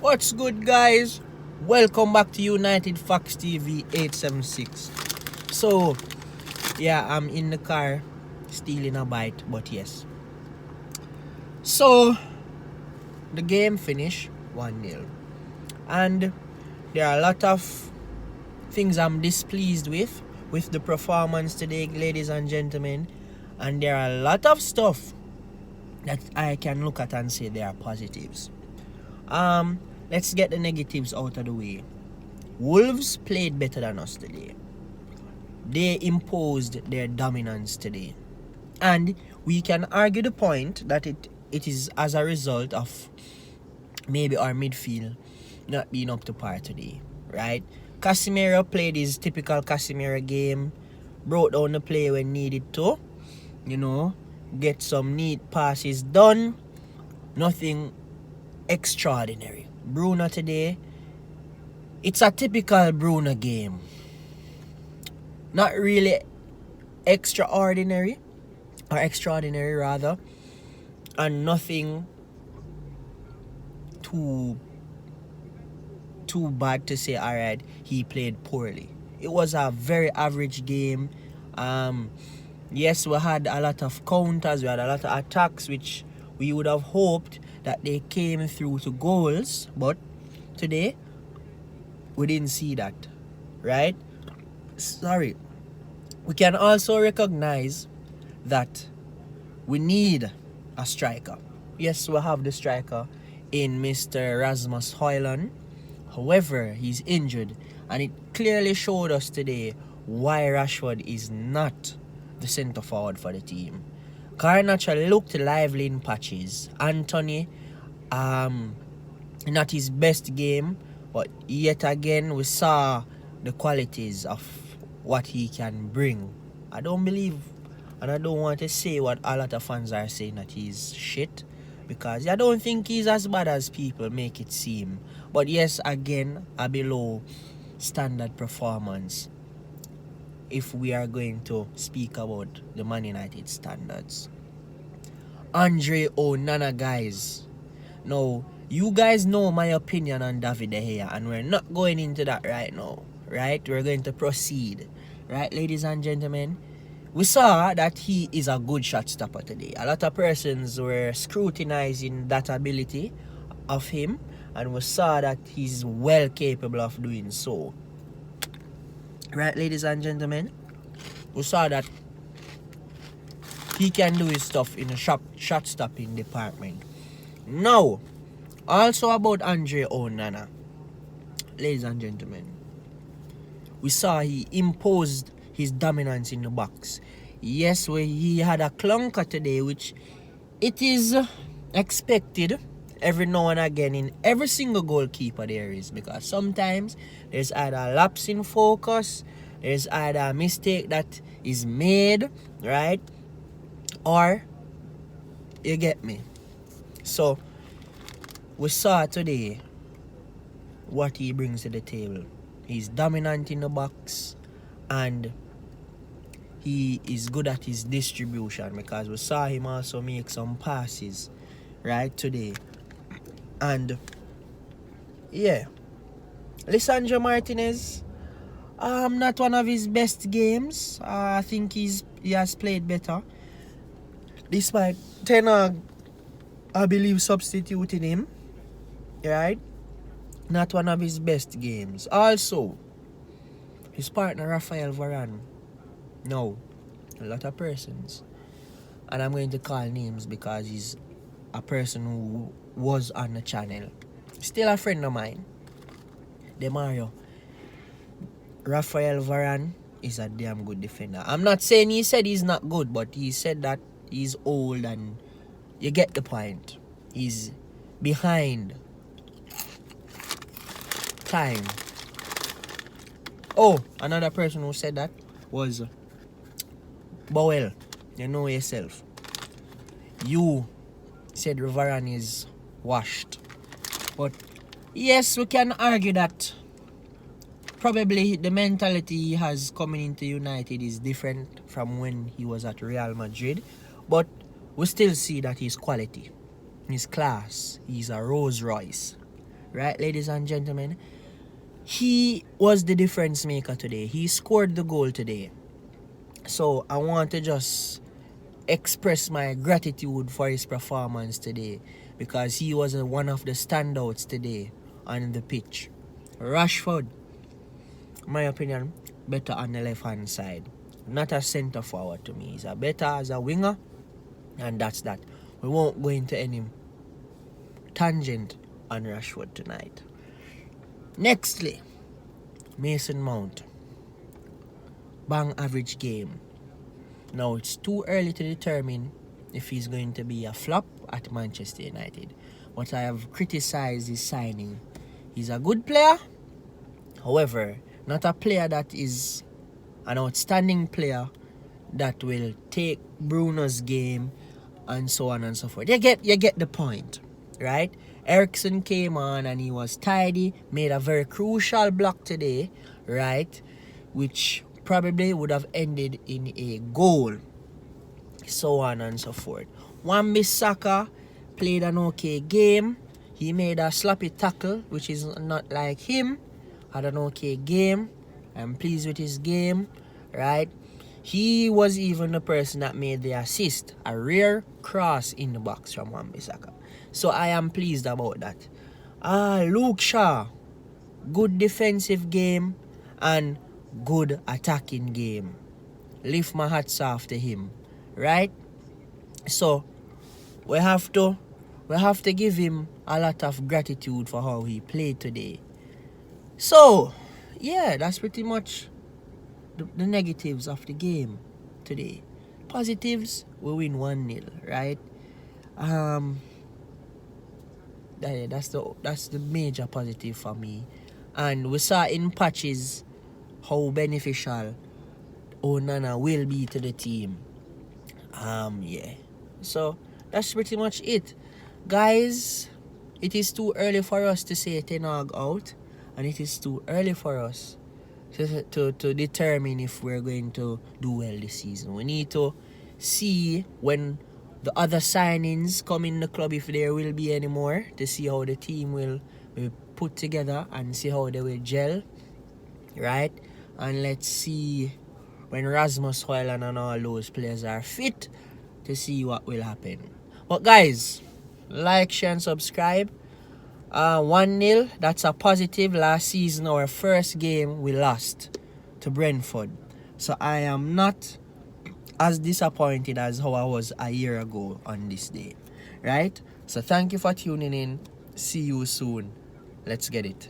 What's good, guys? Welcome back to United Fox TV 876. So, yeah, I'm in the car stealing a bite, but yes. So, the game finished 1-0. And there are a lot of things I'm displeased with the performance today, ladies and gentlemen. And there are a lot of stuff that I can look at and say they are positives. Let's get the negatives out of the way. Wolves played better than us today. They imposed their dominance today. And we can argue the point that it is as a result of maybe our midfield not being up to par today, right? Casemiro played his typical Casemiro game, brought down the play when needed to, get some neat passes done. Nothing extraordinary. Bruno today, it's a typical Bruno game. Not really extraordinary, or extraordinary rather, and nothing too bad to say, alright, he played poorly. It was a very average game. Yes, we had a lot of counters, we had a lot of attacks, which we would have hoped that they came through to goals, but today we didn't see that, right? Sorry. We can also recognize that we need a striker. Yes, we have the striker in Mr. Rasmus Højlund. However, he's injured, and it clearly showed us today why Rashford is not the centre forward for the team. Garnacho looked lively in patches. Anthony, not his best game, but yet again we saw the qualities of what he can bring. I don't believe, and I don't want to say what a lot of fans are saying, that he's shit, because I don't think he's as bad as people make it seem. But yes, again, a below standard performance if we are going to speak about the Man United standards. Andre Onana, guys. Now, you guys know my opinion on David De Gea, and we're not going into that right now, right? We're going to proceed, right, ladies and gentlemen? We saw that he is a good shot stopper today. A lot of persons were scrutinizing that ability of him, and we saw that he's well capable of doing so. Right, ladies and gentlemen? We saw that he can do his stuff in the shot stopping department. Now, also about Andre Onana, ladies and gentlemen, we saw he imposed his dominance in the box. Yes, he had a clunker today, which it is expected every now and again in every single goalkeeper there is, because sometimes there's either a lapse in focus, there's either a mistake that is made, right? Or, you get me? So, we saw today what he brings to the table. He's dominant in the box, and he is good at his distribution, because we saw him also make some passes, right, today. And, yeah. Lisandro Martinez, not one of his best games. I think he has played better. Despite Ten Hag, I believe, substituting him, right? Not one of his best games. Also, his partner Rafael Varane. No, a lot of persons, and I'm going to call names because he's a person who was on the channel. Still a friend of mine. Demario. Rafael Varane is a damn good defender. I'm not saying he said he's not good, but he said that he's old, and you get the point. He's behind time. Oh, another person who said that was Bowell. You know yourself. You said Varane is washed. But yes, we can argue that probably the mentality he has coming into United is different from when he was at Real Madrid. But we still see that he's quality. He's class. He's a Rolls Royce. right, ladies and gentlemen? He was the difference maker today. He scored the goal today. So I want to just express my gratitude for his performance today, because he was one of the standouts today on the pitch. Rashford, my opinion, better on the left hand side. Not a centre forward to me. He's a better as a winger, and that's that. We won't go into any tangent on Rashford tonight. Nextly, Mason Mount. Bang average game. Now it's too early to determine if he's going to be a flop at Manchester United. But I have criticized his signing. He's a good player. However, not a player that is an outstanding player that will take Bruno's game and so on and so forth. You get the point, right? Eriksen came on and he was tidy, made a very crucial block today, right? Which probably would have ended in a goal, so on and so forth. Wan-Bissaka played an okay game. He made a sloppy tackle, which is not like him. Had an okay game. I'm pleased with his game, right? He was even the person that made the assist, a rare cross in the box from Wan-Bissaka. So I am pleased about that. Luke Shaw, good defensive game and good attacking game. Lift my hats off to him, right? So we have to give him a lot of gratitude for how he played today. So yeah, that's pretty much the negatives of the game today. Positives, we win 1-0, right? That's the major positive for me. And we saw in patches how beneficial Onana will be to the team. Yeah. So that's pretty much it. Guys, it is too early for us to say Ten Hag out, and it is too early for us to determine if we're going to do well this season. We need to see when the other signings come in the club, if there will be any more, to see how the team will be put together and see how they will gel, right? And let's see when Rasmus Højlund and all those players are fit, to see what will happen. But guys, like, share and subscribe. 1-0, that's a positive. Last season, our first game, we lost to Brentford. So I am not as disappointed as how I was a year ago on this day, right? So thank you for tuning in. See you soon. Let's get it.